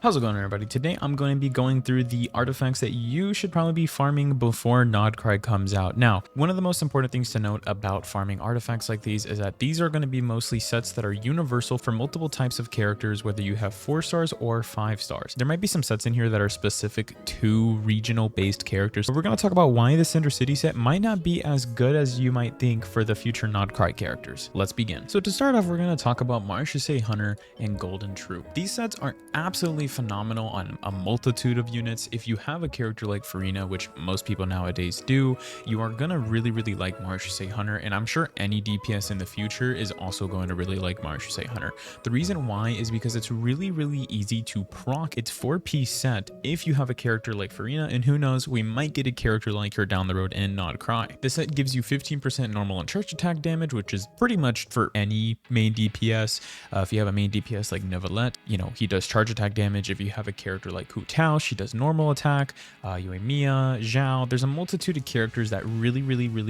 How's it going, everybody? Today I'm going to be going through the artifacts that you should probably be farming before Nod Krai comes out. Now, one of the most important things to note about farming artifacts like these is that these are going to be mostly sets that are universal for multiple types of characters, whether you have 4 stars or 5 stars. There might be some sets in here that are specific to regional based characters, but we're going to talk about why the Cinder City set might not be as good as you might think for the future Nod Krai characters. Let's begin. So to start off, we're going to talk about Marechaussee Hunter and Golden Troop. These sets are absolutely phenomenal on a multitude of units. If you have a character like Farina, which most people nowadays do, you are gonna really like Marechaussee Hunter, and I'm sure any DPS in the future is also going to really like Marechaussee Hunter. The reason why is because it's really easy to proc. It's 4-piece set if you have a character like Farina, and who knows, we might get a character like her down the road in Nod Krai. This set gives you 15% normal and charge attack damage, which is pretty much for any main DPS. If you have a main DPS like Nevalet, you know, he does charge attack damage. If you have a character like Hu Tao, she does normal attack. Yue Mia, Zhao, there's a multitude of characters that really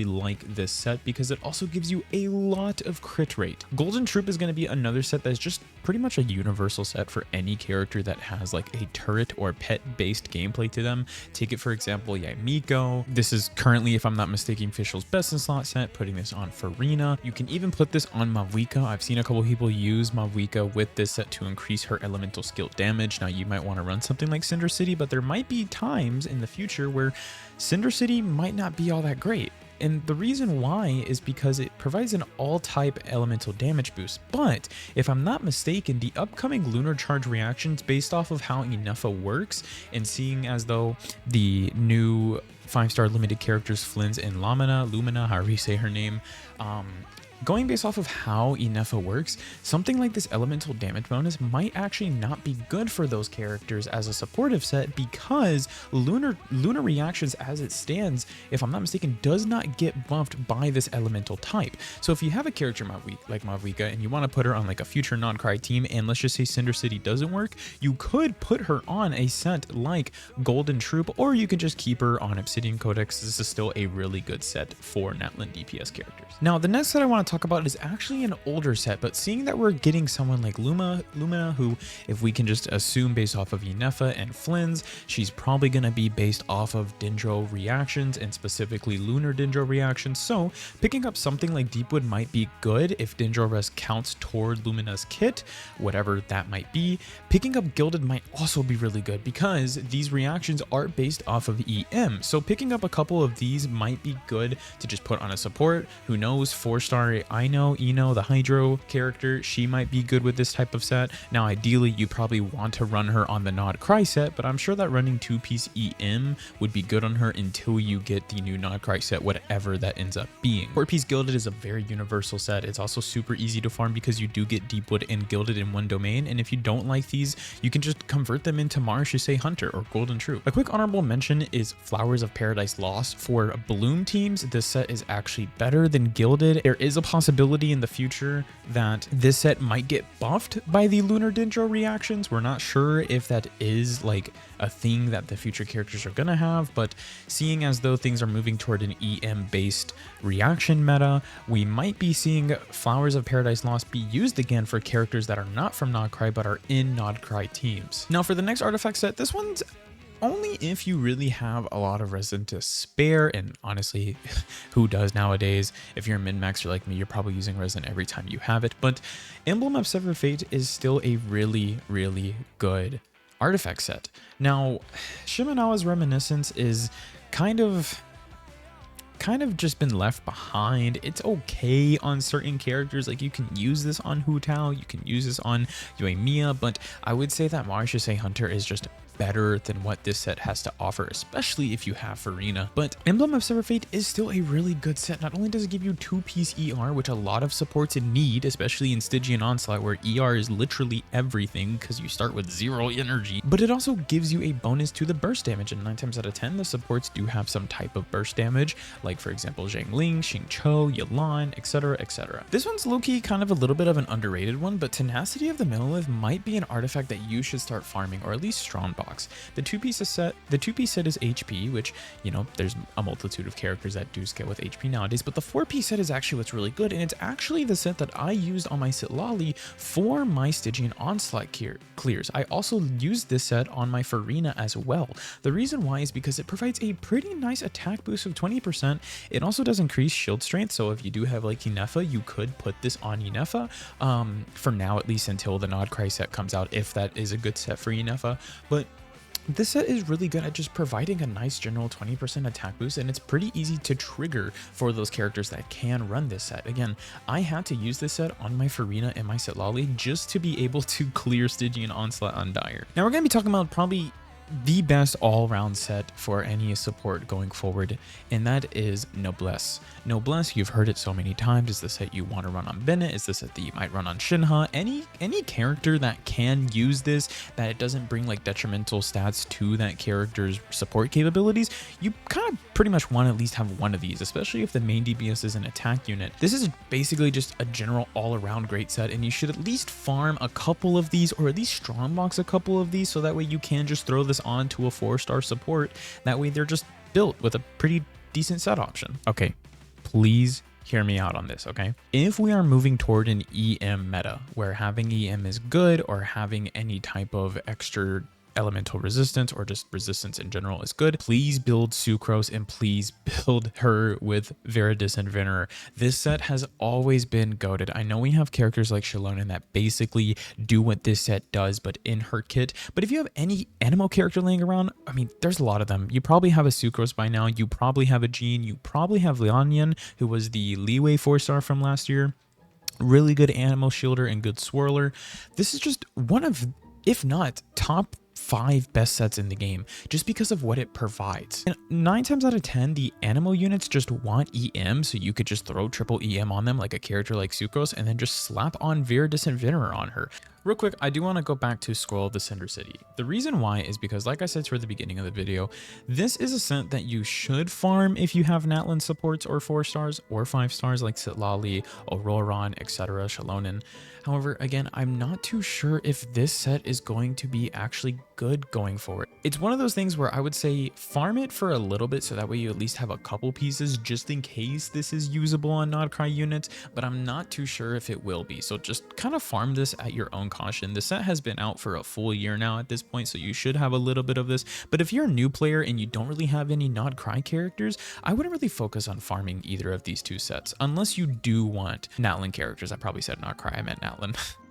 like this set because it also gives you a lot of crit rate. Golden Troop is going to be another set that's just pretty much a universal set for any character that has like a turret or pet based gameplay to them. Take it for example, Yaimiko. This is currently, if I'm not mistaken, Fischl's best in slot set, putting this on Farina. You can even put this on Mavuika. I've seen a couple people use Mavuika with this set to increase her elemental skill damage. Now you might want to run something like Cinder City, but there might be times in the future where Cinder City might not be all that great. And the reason why is because it provides an all-type elemental damage boost. But if I'm not mistaken, the upcoming lunar charge reactions based off of how Inefa works, and seeing as though the new 5-star limited characters Flins and Lumina, however you say her name, going based off of how Inefa works, something like this elemental damage bonus might actually not be good for those characters as a supportive set because lunar reactions as it stands, if I'm not mistaken, does not get buffed by this elemental type. So if you have a character like Mavuika and you want to put her on like a future Nod Krai team, and let's just say Cinder City doesn't work, you could put her on a set like Golden Troop, or you can just keep her on Obsidian Codex. This is still a really good set for Natlan DPS characters. Now the next set I want to talk about is actually an older set, but seeing that we're getting someone like Lumina, who, if we can just assume based off of Inefa and Flins, she's probably going to be based off of Dendro reactions, and specifically lunar Dendro reactions. So picking up something like Deepwood might be good if Dendro Rest counts toward Lumina's kit, whatever that might be. Picking up Gilded might also be really good because these reactions are based off of EM. So picking up a couple of these might be good to just put on a support. Who knows, 4-star Ino, the Hydro character, she might be good with this type of set. Now ideally you probably want to run her on the Nod Krai set, but I'm sure that running 2-piece EM would be good on her until you get the new Nod Krai set, whatever that ends up being. 4-piece Gilded is a very universal set. It's also super easy to farm because you do get Deepwood and Gilded in one domain, and if you don't like these, you can just convert them into Marechaussee Hunter or Golden Troop. A quick honorable mention is Flowers of Paradise Lost. For Bloom teams, this set is actually better than Gilded. There is a possibility in the future that this set might get buffed by the lunar Dendro reactions. We're not sure if that is like a thing that the future characters are gonna have, but seeing as though things are moving toward an EM based reaction meta, we might be seeing Flowers of Paradise Lost be used again for characters that are not from Nod Krai but are in Nod Krai teams. Now for the next artifact set, this one's only if you really have a lot of resin to spare, and honestly, who does nowadays? If you're a min-maxer like me, you're probably using resin every time you have it, but Emblem of Severed Fate is still a really good artifact set. Now, Shimenawa's Reminiscence is kind of just been left behind. It's okay on certain characters, like you can use this on Hu Tao, you can use this on Yue Mia, but I would say that Marechaussee Hunter is just better than what this set has to offer, especially if you have Farina. But Emblem of Severed Fate is still a really good set. Not only does it give you 2-piece ER, which a lot of supports need, especially in Stygian Onslaught, where ER is literally everything because you start with 0 energy, but it also gives you a bonus to the burst damage, and 9 times out of 10 the supports do have some type of burst damage, like for example Zhangling, Xingqiu, Yelan, etc. This one's low-key kind of a little bit of an underrated one, but Tenacity of the Monolith might be an artifact that you should start farming, or at least strong box. The two-piece set is HP, which, you know, there's a multitude of characters that do scale with HP nowadays, but the 4-piece set is actually what's really good, and it's actually the set that I used on my Citlali for my Stygian Onslaught clears. I also used this set on my Farina as well. The reason why is because it provides a pretty nice attack boost of 20%. It also does increase shield strength, so if you do have like Yennefer, you could put this on Yennefer, for now at least until the Nod Krai set comes out, if that is a good set for Yennefer. But this set is really good at just providing a nice general 20% attack boost, and it's pretty easy to trigger for those characters that can run this set. Again, I had to use this set on my Farina and my Citlali just to be able to clear Stygian Onslaught on Dire. Now we're going to be talking about probably the best all-round set for any support going forward, and that is Noblesse. Noblesse, you've heard it so many times, is the set you want to run on Bennett, is the set that you might run on Shinha. Any character that can use this, that it doesn't bring like detrimental stats to that character's support capabilities, you kind of pretty much want to at least have one of these, especially if the main DPS is an attack unit. This is basically just a general all-around great set, and you should at least farm a couple of these, or at least strongbox a couple of these, so that way you can just throw this onto a 4-star support. That way they're just built with a pretty decent set option. Okay, please hear me out on this, okay? If we are moving toward an EM meta where having EM is good, or having any type of extra elemental resistance or just resistance in general is good, please build Sucrose, and please build her with Viridescent Venerer. This set has always been goated. I know we have characters like Shalonen that basically do what this set does, but in her kit. But if you have any Anemo character laying around, I mean, there's a lot of them. You probably have a Sucrose by now. You probably have a Jean. You probably have Leonian, who was the Leeway 4-star from last year. Really good Anemo shielder and good swirler. This is just one of, if not top 5 best sets in the game, just because of what it provides. And 9 times out of 10, the Anemo units just want EM, so you could just throw triple EM on them like a character like Sucrose, and then just slap on Viridescent Venerer on her. Real quick, I do want to go back to Scroll of the Cinder City. The reason why is because, like I said toward the beginning of the video, this is a set that you should farm if you have Natlan supports or 4 stars or 5 stars like Citlali, Auroron, etc., Shalonen. However, again, I'm not too sure if this set is going to be actually good going forward. It's one of those things where I would say farm it for a little bit, so that way you at least have a couple pieces just in case this is usable on Nod Krai units, but I'm not too sure if it will be. So just kind of farm this at your own caution. The set has been out for a full year now at this point, so you should have a little bit of this. But if you're a new player and you don't really have any Nod Krai characters, I wouldn't really focus on farming either of these two sets, unless you do want Natlan characters. I probably said Nod Krai, I meant Natlan.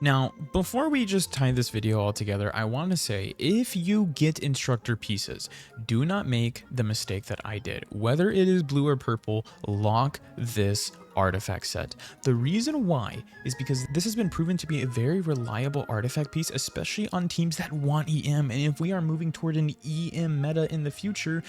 Now, before we just tie this video all together, I want to say, if you get instructor pieces, do not make the mistake that I did. Whether it is blue or purple, lock this artifact set. The reason why is because this has been proven to be a very reliable artifact piece, especially on teams that want EM. And if we are moving toward an EM meta in the future,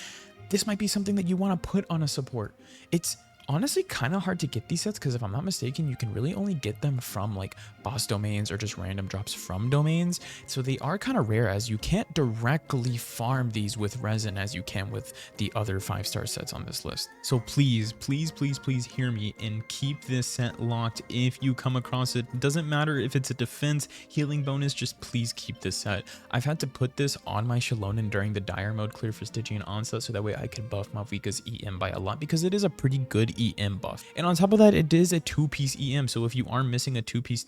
this might be something that you want to put on a support. It's honestly kind of hard to get these sets, because if I'm not mistaken, you can really only get them from like boss domains or just random drops from domains. So they are kind of rare, as you can't directly farm these with resin as you can with the other 5-star sets on this list. So please, please, please, please hear me and keep this set locked if you come across it. Doesn't matter if it's a defense, healing bonus, just please keep this set. I've had to put this on my Shalonen during the Dire mode clear for Stygian Onslaught, so that way I could buff Malvika's EM by a lot, because it is a pretty good EM buff. And on top of that, it is a 2-piece EM, so if you are missing a 2-piece,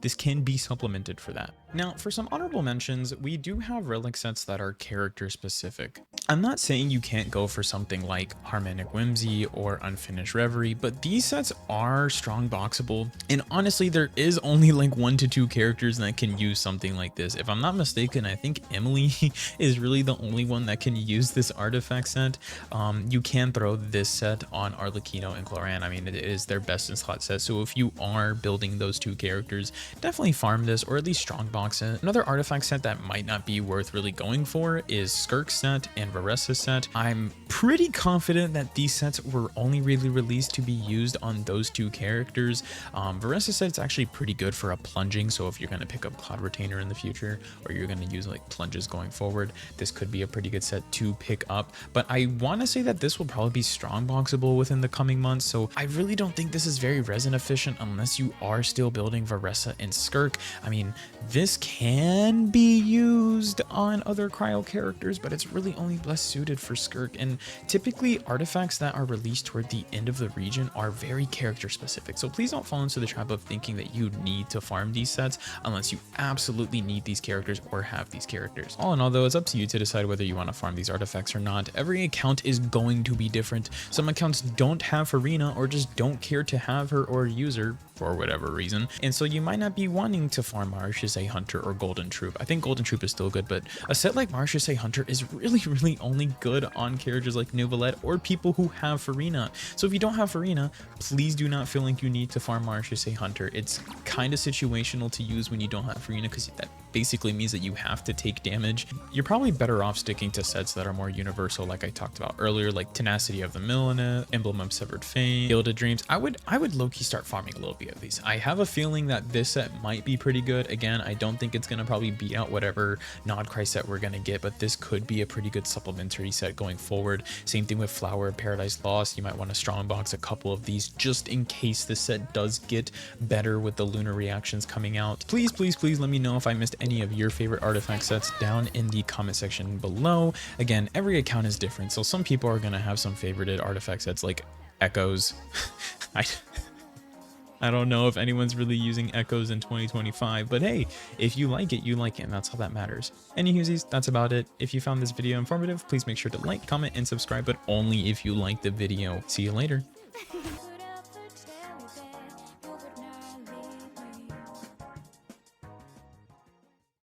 this can be supplemented for that. Now, for some honorable mentions, we do have relic sets that are character specific. I'm not saying you can't go for something like Harmonic Whimsy or Unfinished Reverie, but these sets are strong boxable, and honestly, there is only like 1 to 2 characters that can use something like this. If I'm not mistaken, I think Emily is really the only one that can use this artifact set. You can throw this set on Arlecchino and Cloran. I mean, it is their best in slot set, so if you are building those 2 characters, definitely farm this, or at least strong box it. Another artifact set that might not be worth really going for is Skirk set and Viridescent set. I'm pretty confident that these sets were only really released to be used on those two characters. Viridescent set's actually pretty good for a plunging, so if you're going to pick up Cloud Retainer in the future, or you're going to use like plunges going forward, this could be a pretty good set to pick up. But I want to say that this will probably be strong boxable within the coming months, so I really don't think this is very resin efficient unless you are still building Viridescent and Skirk. I mean, this can be used on other cryo characters, but it's really only less suited for Skirk. And typically artifacts that are released toward the end of the region are very character specific, so please don't fall into the trap of thinking that you need to farm these sets unless you absolutely need these characters or have these characters. All in all though, it's up to you to decide whether you want to farm these artifacts or not. Every account is going to be different. Some accounts don't have Farina or just don't care to have her or use her for whatever reason, and so you might not be wanting to farm Marechaussee Hunter or Golden Troop. I think Golden Troop is still good, but a set like Marechaussee Hunter is really only good on characters like Neuvillette or people who have Farina. So if you don't have Farina, please do not feel like you need to farm Marechaussee Hunter. It's kind of situational to use when you don't have Farina, because that basically means that you have to take damage. You're probably better off sticking to sets that are more universal, like I talked about earlier, like Tenacity of the Millennium, Emblem of Severed Fame, Gilded Dreams. I would low-key start farming a little bit of these. I have a feeling that this set might be pretty good. Again, I don't think it's going to probably beat out whatever Nod Krai set we're going to get, but this could be a pretty good supplementary set going forward. Same thing with Flower, Paradise Lost. You might want to strongbox a couple of these just in case the set does get better with the lunar reactions coming out. Please let me know if I missed any of your favorite artifact sets down in the comment section below. Again, every account is different, so some people are going to have some favorited artifact sets like Echoes. I don't know if anyone's really using Echoes in 2025, but hey, if you like it, you like it, and that's all that matters. Anywhoosies, that's about it. If you found this video informative, please make sure to like, comment, and subscribe, but only if you like the video. See you later.